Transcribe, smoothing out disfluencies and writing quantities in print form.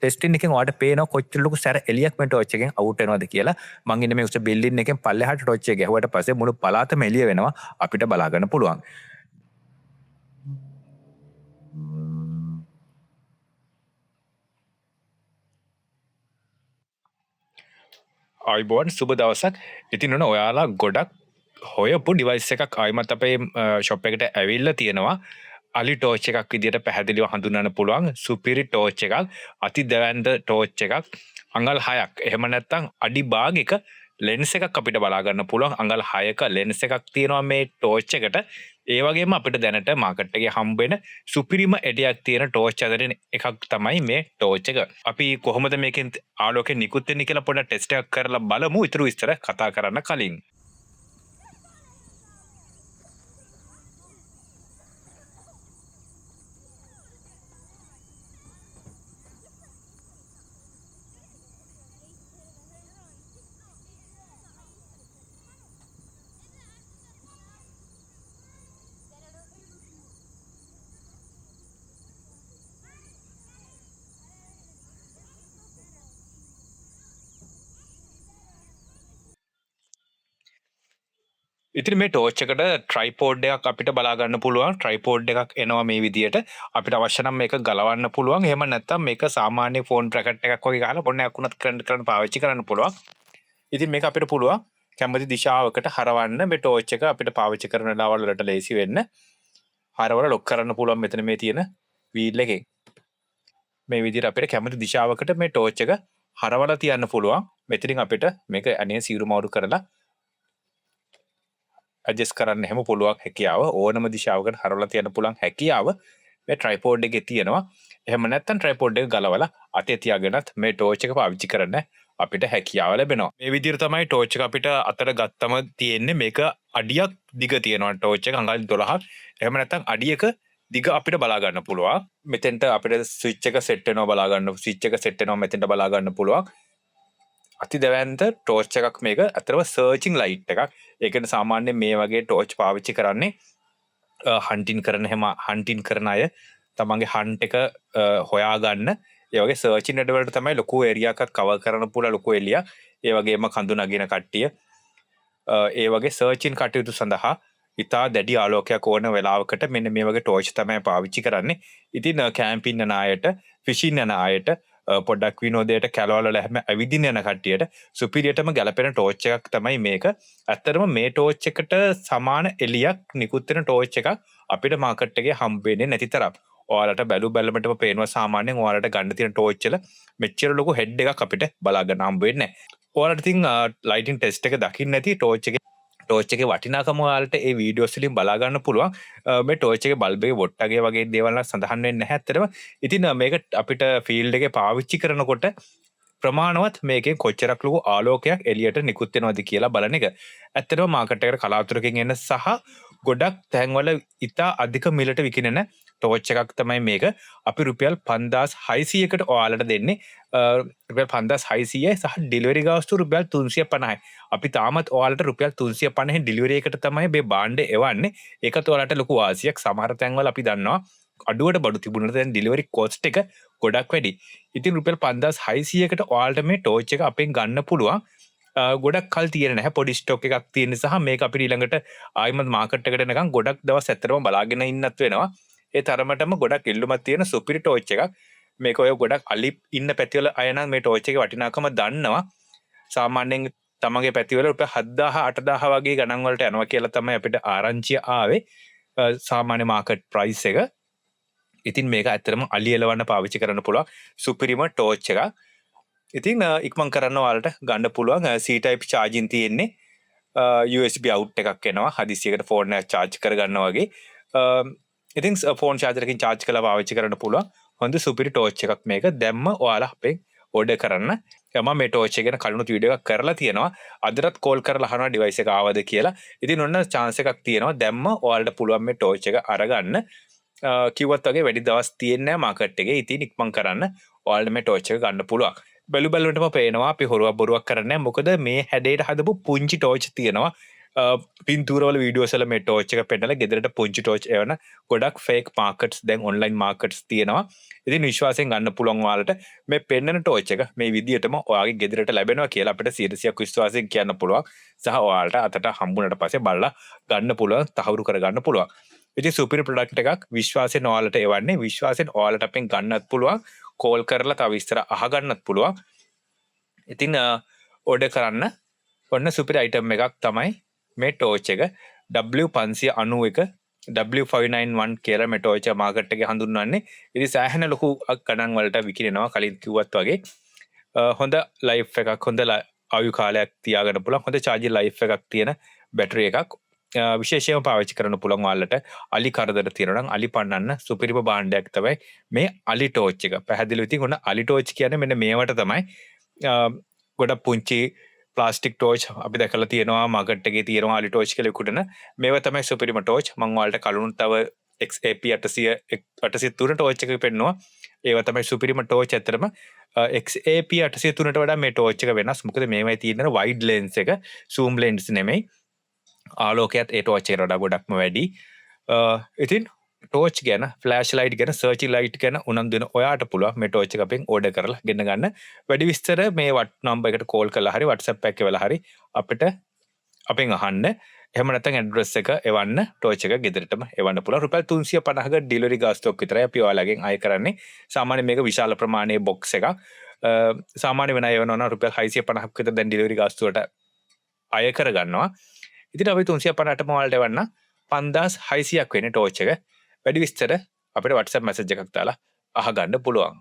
Testing එකෙන් ඔයාලට පේනවා කොච්චර ලොකු සැර එළියක් මේ ටෝච් එකෙන් අවුට් වෙනවද කියලා. මං ඉන්නේ මේ උස බිල්ඩින් එකෙන් පල්ලෙහාට ටෝච් එක ගැහුවට පස්සේ මුළු පළාතම එළිය වෙනවා අපිට බලා ගන්න පුළුවන්. ආයිබෝන් සුබ දවසක්. ඉතින් ඔන්න ඔයාලා ගොඩක් හොයපු ඩිවයිස් එකක් ආයිමත් අපේ ෂොප් එකට ඇවිල්ලා තියෙනවා. අලි ටෝච් එකක් විදිහට පැහැදිලිව හඳුන්වන්න පුළුවන් සුපිරි ටෝච් එකක්, අති දැවැන්ත ටෝච් එකක්, අඟල් 6ක්. එහෙම නැත්නම් අඩි භාගයක ලෙන්ස් එකක් අපිට බලා ගන්න පුළුවන්. අඟල් 6ක ලෙන්ස් එකක් තියෙනවා මේ ටෝච් එකට. ඒ වගේම අපිට දැනට මාකට් එකේ හම්බ වෙන සුපිරිම එඩියක් තියෙන ටෝච් අතරින් එකක් තමයි මේ ටෝච් එක. අපි කොහොමද මේකෙන් ආලෝකය නිකුත් වෙන්නේ කියලා පොඩ්ඩක් ටෙස්ට් එකක් කරලා බලමු. ඊටු විස්තර කතා කරන්න කලින්. ඉතින් මේ ටෝච් එකට ට්‍රයිපෝඩ් එකක් අපිට බලා ගන්න පුළුවන්. ට්‍රයිපෝඩ් එකක් එනවා මේ විදියට. අපිට අවශ්‍ය නම් මේක ගලවන්න පුළුවන්. එහෙම නැත්නම් මේක සාමාන්‍ය ෆෝන් බ්‍රැකට් එකක් වගේ ගහලා පොඩ්ඩක් වුණත් කරන්න පාවිච්චි කරන්න පුළුවන්. ඉතින් මේක අපිට පුළුවන් කැමති දිශාවකට හරවන්න. මේ ටෝච් එක අපිට පාවිච්චි කරන ලාවල් වලට ලේසි වෙන්න. හරවලා ලොක් කරන්න පුළුවන් මෙතන මේ තියෙන වීල් එකෙන්. මේ විදියට අපිට කැමති දිශාවකට මේ ටෝච් එක හරවලා තියන්න පුළුවන්. මෙතනින් අපිට මේක අනේ සීරු මවුරු කරලා ඇඩ්ජස්ට් කරන්න හැම පුළුවන් හැකියාව ඕනම දිශාවකට හරවලා තියන්න පුළුවන් හැකියාව මේ ට්‍රයිපෝඩ් එකේ තියෙනවා. එහෙම නැත්නම් ට්‍රයිපෝඩ් එක ගලවලා අතේ තියාගෙනත් මේ ටෝච් එක පාවිච්චි කරන්න අපිට හැකියාව ලැබෙනවා. මේ විදිහට තමයි ටෝච් එක අපිට අතට ගත්තම තියෙන්නේ. මේක අඩියක් දිග තියෙනවා ටෝච් එක අඟල් 12ක්. එහෙම නැත්නම් අඩියක දිග අපිට බලා ගන්න පුළුවන්. මෙතෙන්ට අපිට ස්විච් එක සෙට් වෙනවා බලා ගන්න. ස්විච් එක සෙට් වෙනවා මෙතෙන්ට බලා ගන්න පුළුවන්. අති දැවැන්ත ටෝච් එකක් මේක. අතරම සර්චින් ලයිට් එකක්. ඒ කියන්නේ සාමාන්‍යයෙන් මේ වගේ ටෝච් පාවිච්චි කරන්නේ හන්ටින් කරන අය තමන්ගේ හන්ට් එක හොයා ගන්න. ඒ වගේ සර්චින් වැඩවලට තමයි ලොකු ඒරියා එකක් කවර් කරන්න පුළුවන් ලොකු එළියක්. ඒ වගේම කඳු නගින කට්ටිය ඒ වගේ සර්චින් කටයුතු සඳහා ඉතා දැඩි ආලෝකයක් ඕන වෙලාවකට මෙන්න මේ වගේ ටෝච් තමයි පාවිච්චි කරන්නේ. ඉතින් කැම්පින් යන අයට, ෆිෂින් යන අයට, පොඩ්ඩක් විනෝදයට කැලවල හැම ඇවිදින්න යන කට්ටියට සුපිරියටම ගැලපෙන ටෝච් එකක් තමයි මේක. ඇත්තටම මේ ටෝච් එකට සමාන එළියක් නිකුත් වෙන ටෝච් එකක් අපිට මාකට් එකේ හම්බ වෙන්නේ නැති තරම්. ඔයාලට බැලුමටම පේනවා සාමාන්‍යයෙන් ඔයාලට ගන්න තියෙන ටෝච් වල මෙච්චර ලොකු හෙඩ් එකක් අපිට බලා ගන්න හම්බ වෙන්නේ නැහැ. ඔයාලට ඉතින් ලයිටින් ටෙස්ට් එක දකින්න නැති ටෝච් එකේ වටිනාකම ඔයාලට ඒ වීඩියෝස් වලින් බලා ගන්න පුළුවන්. මේ ටෝච් එකේ බල්බ් එකේ වොට්ටගේ වගේ දේවල් නම් සඳහන් වෙන්නේ නැහැ ඇත්තටම. ඉතින් මේක අපිට ෆීල්ඩ් එකේ පාවිච්චි කරනකොට ප්‍රමාණවත් මේකෙන් කොච්චරක් ලොකු ආලෝකයක් එළියට නිකුත් වෙනවද කියලා බලන එක. ඇත්තටම මාකට් එකට කලාතුරකින් එන සහ ගොඩක් තැන්වල ඉතා අධික මිලට විකිනෙන ටෝච් එකක් තමයි මේක. අපි රුපියල් 5600කට ඔයාලට දෙන්නේ. රුපියල් 5600යි සහ ඩෙලිවරි ගාස්තු රුපියල් 350යි. අපි තාමත් ඔයාලට රුපියල් 350න් ඩෙලිවරි එකට තමයි මේ භාණ්ඩ එවන්නේ. ඒකත් ඔයාලට ලොකු වාසියක්. සමහර තැන්වල අපි දන්නවා අඩුවට බඩු තිබුණාට දැන් ඩෙලිවරි කොස්ට් එක ගොඩක් වැඩි. ඉතින් රුපියල් 5600කට ඔයාලට මේ ටෝච් එක අපෙන් ගන්න පුළුවන්. ගොඩක් කල් තියෙන නැහැ. පොඩි ස්ටොක් එකක් තියෙන නිසා මේක අපිට ඊළඟට ආයිමත් මාකට් එකට එනකන් ගොඩක් දවස් ඇත්තටම බලාගෙන ඉන්නත් වෙනවා. ඒ තරමටම ගොඩක් ඉල්ලුමක් තියෙන සුපිරි ටෝච් එකක්. මේක ඔය ගොඩක් අලි ඉන්න පැතිවල අය නම් මේ ටෝච් එකේ වටිනාකම දන්නවා. සාමාන්‍යයෙන් තමගේ පැතිවල රුපියල් 7000 8000 වගේ ගණන් වලට යනවා කියලා තමයි අපිට ආරංචිය ආවේ. සාමාන්‍ය මාකට් ප්‍රයිස් එක. ඉතින් මේක ඇත්තටම අලි එලවන්න පාවිච්චි කරන්න පුළුවන් සුපිරිම ටෝච් එකක්. ඉතින් ඉක්මන් කරන්න ඔයාලට ගන්න පුළුවන් C type charging තියෙන්නේ. USB out එකක් එනවා. හදිසියකට ෆෝන් එක charge කරගන්න වගේ. ඉතින් ෆෝන් charger එකකින් charge කරලා පාවිච්චි කරන්න පුළුවන්. හොඳ සුපිරි ටෝච් එකක් මේක. දැම්ම ඔයාලා අපෙන් ඕඩර් කරන්න. මම මේ ටෝච් එක ගැන කලිනුත් වීඩියෝ එකක් කරලා තියෙනවා. අදටත් කෝල් කරලා අහනවා ඩිවයිස් එක ආවද කියලා. ඉතින් ඔන්න chance එකක් තියෙනවා. දැම්ම ඔයාලට පුළුවන් මේ ටෝච් එක අරගන්න. කිව්වත් වගේ වැඩි දවස් තියෙන්නේ නැහැ මාකට් එකේ. ඉතින් ඉක්මන් කරන්න ඔයාලට මේ ටෝච් එක ගන්න පුළුවන්. බැලුවටම පේනවා අපි හොරුවක් බොරුවක් කරන්නේ නැහැ. මොකද මේ හැඩයට හදපු පුංචි ටෝච් තියෙනවා. පින්තූරවල වීඩියෝස්වල මේ ටෝච් එක පෙන්නලා ගෙදරට පුංචි ටෝච් එවන ගොඩක් ෆේක් මාකට්ස් දැන් ඔන්ලයින් මාකට්ස් තියෙනවා. ඉතින් විශ්වාසයෙන් ගන්න පුළුවන් ඔයාලට මේ පෙන්නන ටෝච් එක මේ විදියටම ඔයාගේ ගෙදරට ලැබෙනවා කියලා අපිට 100% විශ්වාසයෙන් කියන්න පුළුවන්. සහ ඔයාලට අතට හම්බුනට පස්සේ බලලා ගන්න පුළුවන්, තහවුරු කරගන්න පුළුවන්. ඉතින් සුපිරි ප්‍රොඩක්ට් එකක් විශ්වාසයෙන් ඔයාලට එවන්නේ. විශ්වාසයෙන් ඔයාලට අපෙන් ගන්නත් පුළුවන්. කෝල් කරලා තව විස්තර අහගන්නත් පුළුවන්. ඉතින් ඕඩර් කරන්න ඔන්න සුපිරි අයිටම් එකක් තමයි මේ ටෝච් එක. W591 W591 කියලා මේ ටෝච් එක මාකට් එකේ හඳුන්වන්නේ. ඉතින් සෑහෙන ලොකු ගණන් වලට විකිනෙනවා කලින් කිව්වත් වගේ. හොඳ ලයිෆ් එකක්, හොඳ ආයු කාලයක් තියාගන්න පුළුවන්, හොඳ චාර්ජින් ලයිෆ් එකක් තියෙන බැටරි එකක්. විශේෂයෙන්ම පාවිච්චි කරන්න පුළුවන් ඔයාලට අලි කරදර තියෙනවා නම් අලි පන්නන්න සුපිරිම භාණ්ඩයක් තමයි මේ අලි ටෝච් එක. පැහැදිලිව ඉතින් ඔන්න අලි ටෝච් කියන්නේ මෙන්න මේවට තමයි. ගොඩක් පුංචි ප්ලාස්ටික් ටෝච් අපි දැකලා තියෙනවා මාකට් එකේ තියෙනවා අලි ටෝච් කියලා විකුණන. මේවා තමයි සුපිරිම ටෝච්. මම ඔයාලට කලින් තව XAP 803 ටෝච් එකක් පෙන්නුවා. ඒවා තමයි සුපිරිම ටෝච්. ඇත්තටම XAP 803ට වඩා මේ ටෝච් එක වෙනස්. මොකද මේවයි තියෙන වයිඩ් ලෙන්ස් එක, zoom lens නෙමෙයි. ආලෝකයත් ඒ ටෝච් එකට වඩා ගොඩක්ම වැඩි. ඉතින් ටෝච් ගැන, ෆ්ලෑෂ් ලයිට් ගැන, සර්ච් ලයිට් ගැන උනන්දු වෙන ඔයාට පුළුවන් මේ ටෝච් එක අපෙන් ඕඩර් කරලා ගෙන්න ගන්න. වැඩි විස්තර මේ නම්බර් එකට කෝල් කරලා හරි WhatsApp එකක් වෙලා හරි අපිට අපෙන් අහන්න. එහෙම නැත්නම් ඇඩ්‍රස් එක එවන්න, ටෝච් එක ගෙදරටම එවන්න පුළුවන්. රුපියල් 350ක ඩිලිවරි ගාස්තුවක් විතරයි අපි ඔයාලගෙන් අය කරන්නේ. සාමාන්‍ය මේක විශාල ප්‍රමාණයේ බොක්ස් එකක්. සාමාන්‍ය වෙන අය වෙනවා රුපියල් 650ක් විතර දැන් ඩිලිවරි ගාස්තුවට අය කරගන්නවා. ඉතින් අපි 350ටම ඔයාලට එවන්න 5600ක් වෙන්නේ ටෝච් එක. වැඩි විස්තර අපිට WhatsApp මැසේජ් එකක් දාලා අහගන්න පුළුවන්.